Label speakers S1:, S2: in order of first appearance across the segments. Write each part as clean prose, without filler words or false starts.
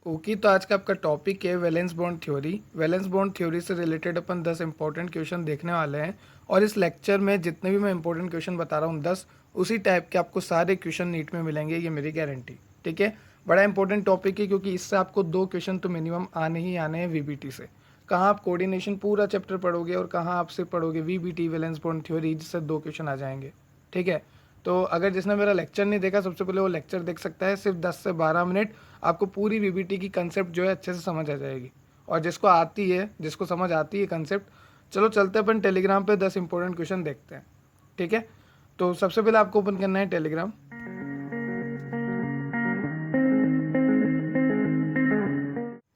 S1: Okay, तो आज का आपका टॉपिक है valence bond theory. Valence bond theory से रिलेटेड अपन 10 इंपॉर्टेंट क्वेश्चन देखने वाले हैं और इस लेक्चर में जितने भी मैं इंपॉर्टेंट क्वेश्चन बता रहा हूँ 10 उसी टाइप के आपको सारे क्वेश्चन नीट में मिलेंगे, ये मेरी गारंटी। ठीक है, बड़ा इंपॉर्टेंट टॉपिक है क्योंकि इससे आपको 2 क्वेश्चन तो मिनिमम आने ही आने हैं वीबीटी से। कहाँ आप कोऑर्डिनेशन पूरा चैप्टर पढ़ोगे और कहाँ आप सिर्फ पढ़ोगे वीबीटी वैलेंस बॉन्ड थ्योरी, जिससे 2 क्वेश्चन आ जाएंगे। ठीक है, तो अगर जिसने मेरा लेक्चर नहीं देखा सबसे पहले वो लेक्चर देख सकता है। सिर्फ 10 से 12 मिनट आपको पूरी वीबीटी की कंसेप्ट जो है अच्छे से समझ आ जाएगी। और जिसको आती है, जिसको समझ आती है कंसेप्ट, चलो चलते अपन टेलीग्राम पे 10 इंपॉर्टेंट क्वेश्चन देखते हैं। ठीक है, तो सबसे पहले आपको ओपन करना है टेलीग्राम।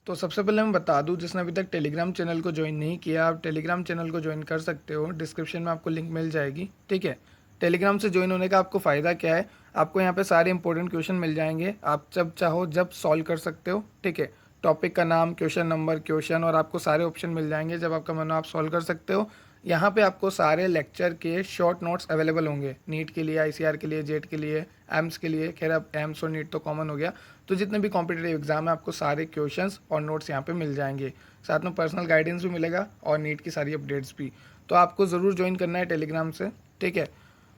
S1: तो सबसे पहले मैं बता दूं, जिसने अभी तक टेलीग्राम चैनल को ज्वाइन नहीं किया, आप टेलीग्राम चैनल को ज्वाइन कर सकते हो। डिस्क्रिप्शन में आपको लिंक मिल जाएगी। ठीक है, टेलीग्राम से ज्वाइन होने का आपको फ़ायदा क्या है, आपको यहाँ पे सारे इंपॉर्टेंट क्वेश्चन मिल जाएंगे। आप जब चाहो जब सॉल्व कर सकते हो। ठीक है, टॉपिक का नाम, क्वेश्चन नंबर, क्वेश्चन और आपको सारे ऑप्शन मिल जाएंगे। जब आपका मन हो आप सॉल्व कर सकते हो। यहाँ पे आपको सारे लेक्चर के शॉर्ट नोट्स अवेलेबल होंगे, नीट के लिए, आईसीआर के लिए, जेट के लिए, एम्स के लिए। खैर अब एम्स और नीट तो कॉमन हो गया, तो जितने भी कॉम्पिटेटिव एग्जाम है आपको सारे क्वेश्चंस और नोट्स यहाँ पे मिल जाएंगे। साथ में पर्सनल गाइडेंस भी मिलेगा और नीट की सारी अपडेट्स भी। तो आपको ज़रूर ज्वाइन करना है टेलीग्राम से। ठीक है,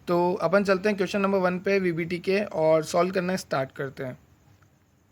S1: तो अपन चलते हैं क्वेश्चन नंबर 1 पे वीबीटी के और सॉल्व करना स्टार्ट करते हैं।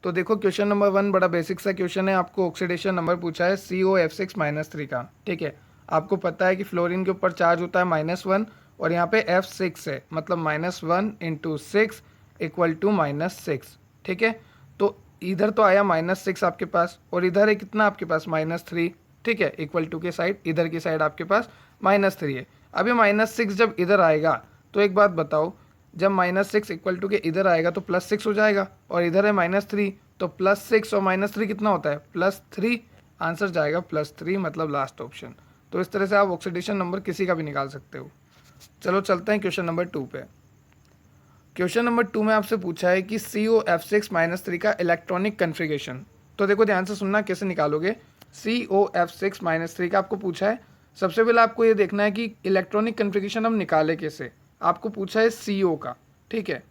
S1: तो देखो क्वेश्चन नंबर 1 बड़ा बेसिक सा क्वेश्चन है। आपको ऑक्सीडेशन नंबर पूछा है COF6-3 का। ठीक है, आपको पता है कि फ्लोरीन के ऊपर चार्ज होता है -1 और यहाँ पे F6 है, मतलब -1 × 6 = -6। ठीक है, तो इधर तो आया -6 आपके पास और इधर है कितना आपके पास -3। ठीक है, इक्वल टू के साइड, इधर की साइड आपके पास -3 है। अब ये -6 जब इधर आएगा तो एक बात बताओ, जब -6 इक्वल टू के इधर आएगा तो +6 हो जाएगा और इधर है -3, तो +6 और -3 कितना होता है +3। आंसर जाएगा +3, मतलब लास्ट ऑप्शन। तो इस तरह से आप ऑक्सीडेशन नंबर किसी का भी निकाल सकते हो। चलो चलते हैं क्वेश्चन नंबर 2 पे। क्वेश्चन नंबर 2 में आपसे पूछा है कि COF6-3 का इलेक्ट्रॉनिक कन्फिगरेशन। तो देखो ध्यान से सुनना, कैसे निकालोगे। COF6-3 का आपको पूछा है। सबसे पहले आपको ये देखना है कि इलेक्ट्रॉनिक कन्फिगरेशन हम निकाले कैसे। आपको पूछा है CO का। ठीक है,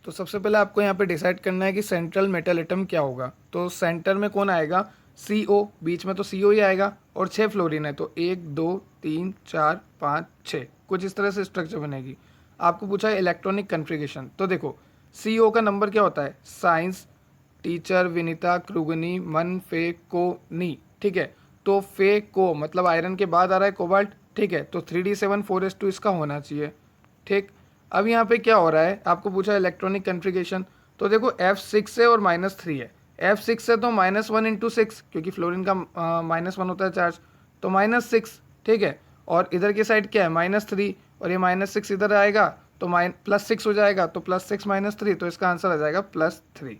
S1: तो सबसे पहले आपको यहाँ पे डिसाइड करना है कि सेंट्रल मेटल एटम क्या होगा। तो सेंटर में कौन आएगा, CO, बीच में तो CO ही आएगा और 6 फ्लोरीन है, तो 1 2 3 4 5 6, कुछ इस तरह से स्ट्रक्चर बनेगी। आपको पूछा है इलेक्ट्रॉनिक कन्फिगरेशन। तो देखो CO का नंबर क्या होता है, साइंस, टीचर, विनीता, क्रुगनी, मन, फे, को, नी। ठीक है, तो फे को मतलब आयरन के बाद आ रहा है कोबाल्ट। ठीक है, तो 3d7 4s2 इसका होना चाहिए। ठीक, अब यहाँ पे क्या हो रहा है, आपको पूछा इलेक्ट्रॉनिक कन्फिगरेशन। तो देखो F6 है और -3 है। F6 है तो -1 × 6, क्योंकि फ्लोरीन का -1 होता है चार्ज, तो -6। ठीक है, और इधर की साइड क्या है -3 और ये -6 इधर आएगा तो +6 हो जाएगा, तो +6 -3, तो इसका आंसर आ जाएगा +3।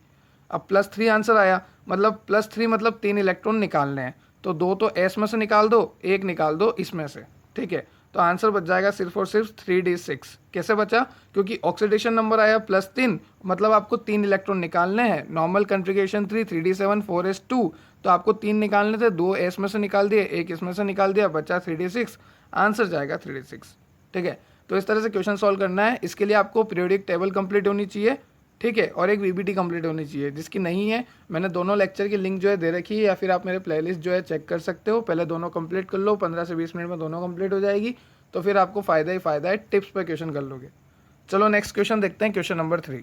S1: अब +3 आंसर आया, मतलब +3 मतलब 3 इलेक्ट्रॉन निकालने हैं, तो 2 तो S में से निकाल दो, 1 निकाल दो इसमें से। ठीक है, तो आंसर बच जाएगा सिर्फ और सिर्फ 3d6। कैसे बचा, क्योंकि ऑक्सीडेशन नंबर आया +3, मतलब आपको 3 इलेक्ट्रॉन निकालने हैं। नॉर्मल कन्फिगरेशन 3d7 4s2, तो आपको 3 निकालने थे, 2 S में से निकाल दिए, 1 इसमें से निकाल दिया, बचा 3d6। आंसर जाएगा 3d6। ठीक है, तो इस तरह से क्वेश्चन सॉल्व करना है। इसके लिए आपको पीरियोडिक टेबल कंप्लीट होनी चाहिए। ठीक है, और एक वीबीटी कंप्लीट होनी चाहिए। जिसकी नहीं है, मैंने दोनों लेक्चर की लिंक जो है दे रखी है, या फिर आप मेरे प्लेलिस्ट जो है चेक कर सकते हो। पहले दोनों कंप्लीट कर लो, 15 से 20 मिनट में दोनों कंप्लीट हो जाएगी, तो फिर आपको फ़ायदा ही फ़ायदा है, टिप्स पे क्वेश्चन कर लोगे। चलो नेक्स्ट क्वेश्चन देखते हैं, क्वेश्चन नंबर 3।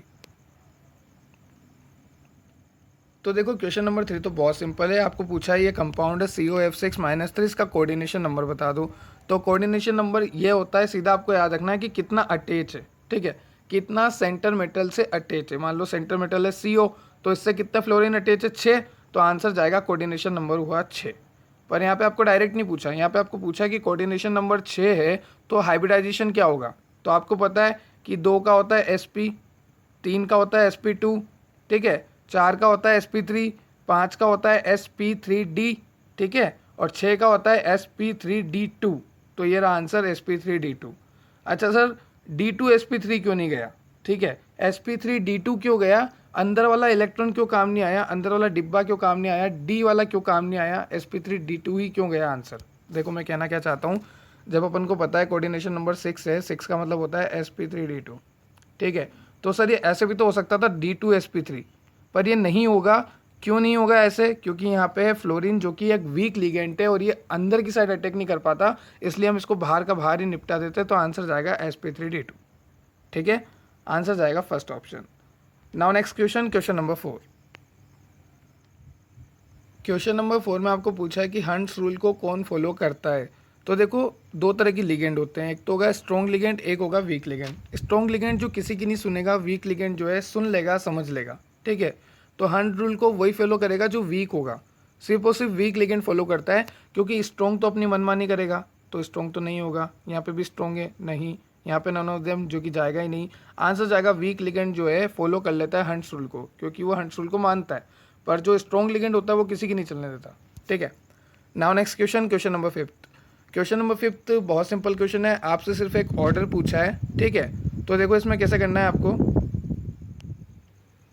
S1: तो देखो क्वेश्चन नंबर 3 तो बहुत सिंपल है। आपको पूछा है ये कंपाउंड है COF6-3, इसका कोऑर्डिनेशन नंबर बता दो। तो कोऑर्डिनेशन नंबर ये होता है, सीधा आपको याद रखना है कि कितना अटैच है। ठीक है, कितना सेंटर मेटल से अटैच है। मान लो सेंटर मेटल है CO, तो इससे कितना फ्लोरीन अटैच है 6, तो आंसर जाएगा कोऑर्डिनेशन नंबर हुआ 6। पर यहाँ पे आपको डायरेक्ट नहीं पूछा, यहाँ पे आपको पूछा कि कोऑर्डिनेशन नंबर 6 है तो हाइब्रिडाइजेशन क्या होगा। तो आपको पता है कि 2 का होता है SP, 3 का होता है SP2, ठीक है, 4 का होता है SP3, 5 का होता है SP3D, ठीक है, और 6 का होता है SP3D2। तो ये रहा आंसर SP3D2। अच्छा सर, D2 SP3 क्यों नहीं गया। ठीक है, SP3D2 क्यों गया, अंदर वाला इलेक्ट्रॉन क्यों काम नहीं आया, अंदर वाला डिब्बा क्यों काम नहीं आया, डी वाला क्यों काम नहीं आया, SP3D2 ही क्यों गया आंसर। देखो मैं कहना क्या चाहता हूँ, जब अपन को पता है कोऑर्डिनेशन नंबर 6 है, 6 का मतलब होता है SP3D2। ठीक है, तो सर ये ऐसे भी तो हो सकता था D2 SP3, पर ये नहीं होगा क्यों नहीं होगा ऐसे? क्योंकि यहाँ पे है फ्लोरीन जो कि एक वीक लिगेंड है और ये अंदर की साइड अटैक नहीं कर पाता, इसलिए हम इसको बाहर का बाहर ही निपटा देते हैं। तो आंसर जाएगा sp3d2। ठीक है, आंसर जाएगा first option. Now next question, question number 4। Question number 4 में आपको पूछा है कि हंट्स रूल को कौन फॉलो करता है। तो देखो, दो तरह की लिगेंड होते हैं, एक तो होगा स्ट्रॉन्ग लिगेंड, एक होगा वीक लिगेंड। स्ट्रॉन्ग लिगेंड जो किसी की नहीं सुनेगा, वीक लिगेंड जो है सुन लेगा, समझ लेगा। ठीक है, तो हंट रूल को वही फॉलो करेगा जो वीक होगा, सिर्फ और सिर्फ वीक लिगेंड फॉलो करता है, क्योंकि स्ट्रॉन्ग तो अपनी मनमानी करेगा, तो स्ट्रॉन्ग तो नहीं होगा। यहाँ पे भी स्ट्रॉन्ग है नहीं, यहाँ पे नॉन ऑफ देम जो कि जाएगा ही नहीं। आंसर जाएगा वीक लिगेंड जो है फॉलो कर लेता है हंट्स रूल को, क्योंकि वो हंट्स रूल को मानता है, पर जो स्ट्रॉन्ग लिगेंड होता है वो किसी की नहीं चलने देता। ठीक है, now next question, question number 5। Question number 5 बहुत सिंपल क्वेश्चन है, आपसे सिर्फ एक ऑर्डर पूछा है। ठीक है, तो देखो इसमें कैसे करना है आपको।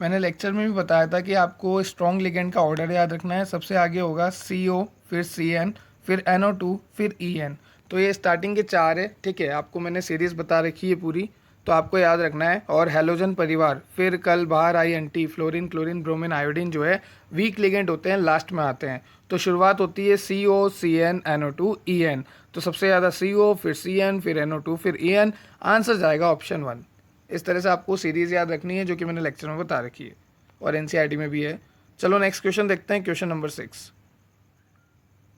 S1: मैंने लेक्चर में भी बताया था कि आपको स्ट्रॉन्ग लिगेंड का ऑर्डर याद रखना है। सबसे आगे होगा CO, फिर CN, फिर NO2, फिर EN। तो ये स्टार्टिंग के 4 है। ठीक है, आपको मैंने सीरीज़ बता रखी है पूरी, तो आपको याद रखना है। और हैलोजन परिवार, फिर कल बाहर INT, fluorine, chlorine, bromine, iodine जो है वीक लिगेंड होते हैं, लास्ट में आते हैं। तो शुरुआत होती है CO, CN, NO2, EN। तो सबसे ज़्यादा CO, फिर CN, फिर NO2, फिर EN। आंसर जाएगा ऑप्शन 1। इस तरह से आपको सीरीज़ याद रखनी है, जो कि मैंने लेक्चर में बता रखी है और NCERT में भी है। चलो नेक्स्ट क्वेश्चन देखते हैं, क्वेश्चन नंबर 6।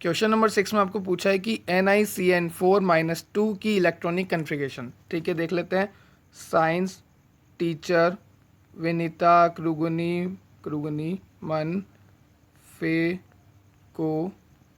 S1: क्वेश्चन नंबर 6 में आपको पूछा है कि NiCN4-2 की इलेक्ट्रॉनिक कन्फिगरेशन। ठीक है, देख लेते हैं। साइंस टीचर विनीता क्रुगनी मन फे को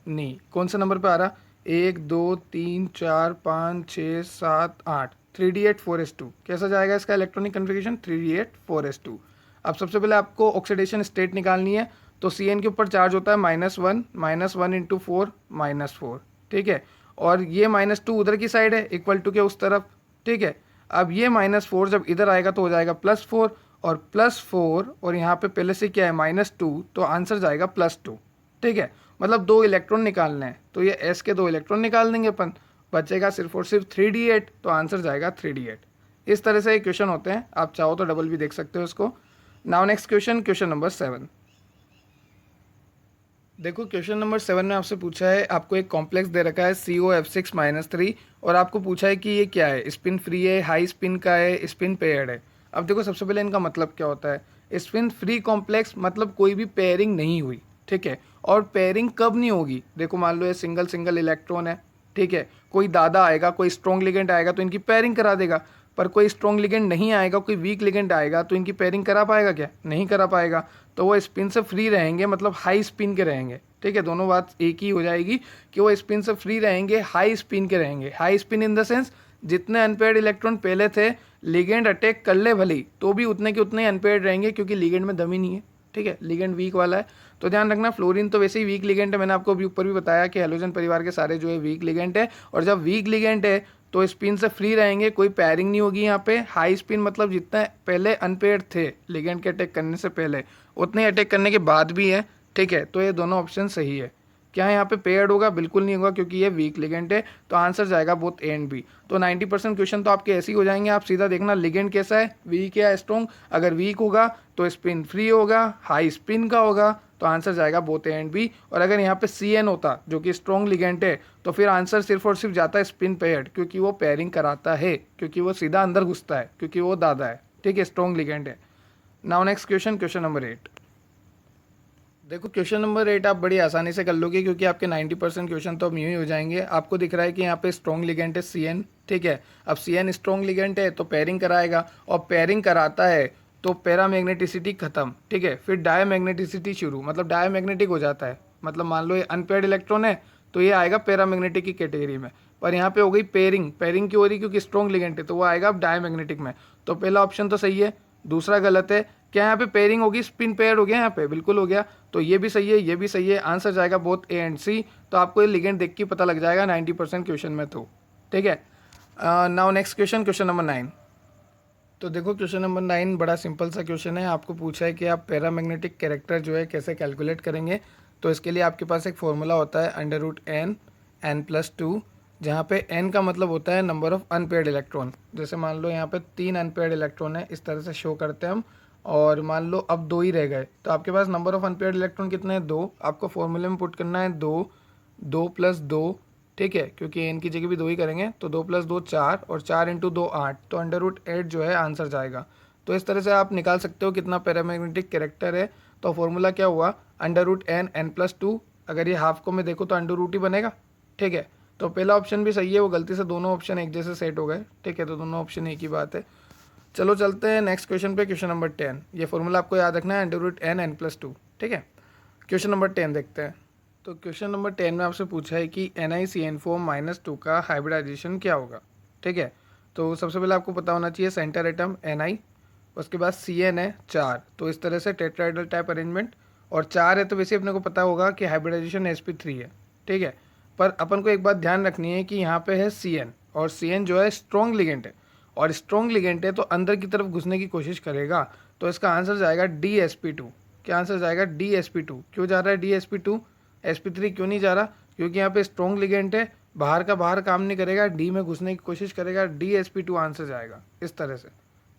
S1: नी, कौन सा नंबर पे आ रहा? 1 2 3 4 5 6 7 8, 3d8 4s2। कैसा जाएगा इसका इलेक्ट्रॉनिक कन्फिगरेशन? 3d8 4s2। अब सबसे पहले आपको ऑक्सीडेशन स्टेट निकालनी है। तो CN के ऊपर चार्ज होता है -1, -1 इंटू 4, -4। ठीक है, और ये -2 उधर की साइड है, इक्वल टू के उस तरफ। ठीक है, अब ये -4 जब इधर आएगा तो हो जाएगा +4, और +4 और यहाँ पे पहले से क्या है -2, तो आंसर जाएगा +2। ठीक है, मतलब 2 इलेक्ट्रॉन निकालने हैं, तो ये S के 2 इलेक्ट्रॉन निकाल देंगे अपन, बचेगा सिर्फ और सिर्फ 3d8, तो आंसर जाएगा 3d8। इस तरह से क्वेश्चन होते हैं, आप चाहो तो डबल भी देख सकते हो इसको। Now next question, question number 7। देखो क्वेश्चन नंबर 7 में आपसे पूछा है, आपको एक कॉम्प्लेक्स दे रखा है COF6-3, और आपको पूछा है कि ये क्या है, स्पिन फ्री है, हाई स्पिन का है, स्पिन पेयर्ड है। अब देखो सबसे पहले इनका मतलब क्या होता है। स्पिन फ्री कॉम्प्लेक्स मतलब कोई भी पेयरिंग नहीं हुई। ठीक है, और पेयरिंग कब नहीं होगी? देखो मान लो ये सिंगल सिंगल इलेक्ट्रॉन है। ठीक है, कोई दादा आएगा, कोई स्ट्रॉन्ग लिगेंड आएगा तो इनकी पेयरिंग करा देगा, पर कोई स्ट्रॉन्ग लिगेंड नहीं आएगा, कोई वीक लिगेंड आएगा तो इनकी पेयरिंग करा पाएगा क्या? नहीं करा पाएगा। तो वो स्पिन से फ्री रहेंगे, मतलब हाई स्पिन के रहेंगे। ठीक है, दोनों बात एक ही हो जाएगी कि वो स्पिन से फ्री रहेंगे, हाई स्पिन के रहेंगे। High spin in the sense जितने अनपेयर्ड इलेक्ट्रॉन पहले थे, लिगेंड अटैक कर ले भले तो भी उतने के उतने ही अनपेयर्ड रहेंगे, क्योंकि लिगेंड में दम ही नहीं है। ठीक है, लिगेंड वीक वाला है। तो ध्यान रखना, फ्लोरीन तो वैसे ही वीक लिगेंड है, मैंने आपको अभी ऊपर भी बताया कि हैलोजन परिवार के सारे जो है वीक लिगेंड है, और जब वीक लिगेंड है तो स्पिन से फ्री रहेंगे, कोई पेयरिंग नहीं होगी यहाँ पे। हाई स्पिन मतलब जितने पहले अनपेयर्ड थे लिगेंड के अटैक करने से पहले, उतने अटैक करने के बाद भी है। ठीक है, तो ये दोनों ऑप्शन सही है। क्या यहाँ पे पेयर्ड होगा? बिल्कुल नहीं होगा, क्योंकि ये वीक लिगेंड है। तो आंसर जाएगा बोथ ए एंड बी। तो 90% क्वेश्चन तो आपके ऐसे ही हो जाएंगे। आप सीधा देखना लिगेंड कैसा है, वीक या स्ट्रॉन्ग। अगर वीक होगा तो स्पिन फ्री होगा, हाई स्पिन का होगा, तो आंसर जाएगा बोथ ए एंड बी। और अगर यहाँ पे CN होता जो कि स्ट्रॉन्ग लिगेंड है, तो फिर आंसर सिर्फ और सिर्फ जाता है स्पिन पेयर्ड, क्योंकि वो पेयरिंग कराता है, क्योंकि वो सीधा अंदर घुसता है, क्योंकि वो दादा है। ठीक है, स्ट्रॉन्ग लिगेंड है। Now next question, question number 8। देखो क्वेश्चन नंबर 8 आप बड़ी आसानी से कर लोगे, क्योंकि आपके 90% क्वेश्चन तो अब यूँ ही हो जाएंगे। आपको दिख रहा है कि यहाँ पे स्ट्रॉन्ग लिगेंड है CN। ठीक है, अब CN स्ट्रॉन्ग लिगेंड है तो पेयरिंग कराएगा, और पेयरिंग कराता है तो पैरामैग्नेटिसिटी खत्म। ठीक है, फिर डायमैग्नेटिसिटी शुरू, मतलब डायमैग्नेटिक हो जाता है। मतलब मान लो ये अनपेयर्ड इलेक्ट्रॉन है तो ये आएगा पैरामैग्नेटिक की कैटेगरी में, पर यहाँ पे हो गई पेयरिंग। पेयरिंग क्यों हो रही? क्योंकि स्ट्रॉन्ग लिगेंड है, तो वो आएगा अब डायमैग्नेटिक में। तो पहला ऑप्शन तो सही है, दूसरा गलत है। क्या यहाँ पे पेयरिंग होगी? स्पिन पेयर हो गया यहाँ पे, बिल्कुल हो गया। तो ये भी सही है, ये भी सही है। आंसर जाएगा बोथ ए एंड सी। तो आपको ये लिगेंड देख के पता लग जाएगा 90% क्वेश्चन में। तो ठीक है, now next question, question number 9। तो देखो क्वेश्चन नंबर 9 बड़ा सिंपल सा क्वेश्चन है। आपको पूछा है कि आप पैरामैग्नेटिक कैरेक्टर जो है कैसे कैलकुलेट करेंगे। तो इसके लिए आपके पास एक फॉर्मूला होता है √n n+2, जहाँ पे n का मतलब होता है नंबर ऑफ अनपेयर्ड इलेक्ट्रॉन। जैसे मान लो यहाँ पे 3 अनपेयर्ड इलेक्ट्रॉन है, इस तरह से शो करते हैं हम। और मान लो अब 2 ही रह गए, तो आपके पास नंबर ऑफ अनपेयर्ड इलेक्ट्रॉन कितने हैं, 2। आपको फॉर्मूले में पुट करना है 2, 2 प्लस 2, ठीक है, क्योंकि एन की जगह भी 2 ही करेंगे, तो 2 प्लस 2 4, और 4 इंटू 2 8, तो अंडर रूट 8 जो है आंसर जाएगा। तो इस तरह से आप निकाल सकते हो कितना पैरामैग्नेटिक कैरेक्टर है। तो फॉर्मूला क्या हुआ, अंडर रूट n n+2, अगर ये हाफ को मैं देखूँ तो अंडर रूट ही बनेगा, ठीक है। तो पहला ऑप्शन भी सही है, वो गलती से दोनों ऑप्शन एक जैसे सेट हो गए, ठीक है, तो दोनों ऑप्शन एक ही बात है। चलो चलते हैं नेक्स्ट क्वेश्चन पे, क्वेश्चन नंबर 10। ये फॉर्मूला आपको याद रखना है, अंडर रूट n n+2, ठीक है। क्वेश्चन नंबर 10 देखते हैं। तो क्वेश्चन नंबर 10 में आपसे पूछा है कि NiCN4-2 का हाइब्रिडाइजेशन क्या होगा, ठीक है। तो सबसे पहले आपको पता होना चाहिए सेंटर एटम Ni, उसके बाद Cn है 4, तो इस तरह से टेट्राइडल टाइप अरेंजमेंट, और 4 है तो वैसे अपने को पता होगा कि हाइब्रिडाइजेशन sp3 है, ठीक है। पर अपन को एक बात ध्यान रखनी है कि यहाँ पे है Cn, और Cn जो है स्ट्रॉन्ग लिगेंड है, और स्ट्रॉन्ग लिगेंड है तो अंदर की तरफ घुसने की कोशिश करेगा, तो इसका आंसर जाएगा DsP2। क्या आंसर जाएगा, DsP2। क्यों जा रहा है DsP2, sp3 क्यों नहीं जा रहा, क्योंकि यहाँ पे स्ट्रॉन्ग लिगेंड है, बाहर का बाहर काम नहीं करेगा, डी में घुसने की कोशिश करेगा, DsP2 आंसर जाएगा इस तरह से,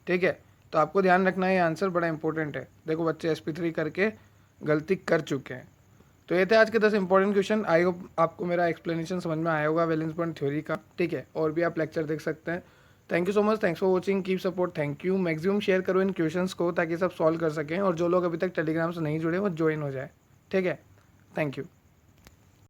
S1: ठीक है। तो आपको ध्यान रखना है, ये आंसर बड़ा इंपॉर्टेंट है। देखो बच्चे sp3 करके गलती कर चुके हैं। तो ये थे आज के 10 इंपॉर्टेंट क्वेश्चन। आई होप आपको मेरा एक्सप्लेनेशन समझ में आया होगा वैलेंस बॉन्ड थ्योरी का, ठीक है। और भी आप लेक्चर देख सकते हैं। Thank you so much, thanks for watching, keep support, thank you. Maximum share करो इन क्वेश्चंस को ताकि सब सॉल्व कर सकें, और जो लोग अभी तक टेलीग्राम से नहीं जुड़े वो ज्वाइन हो जाए, ठीक है। Thank you.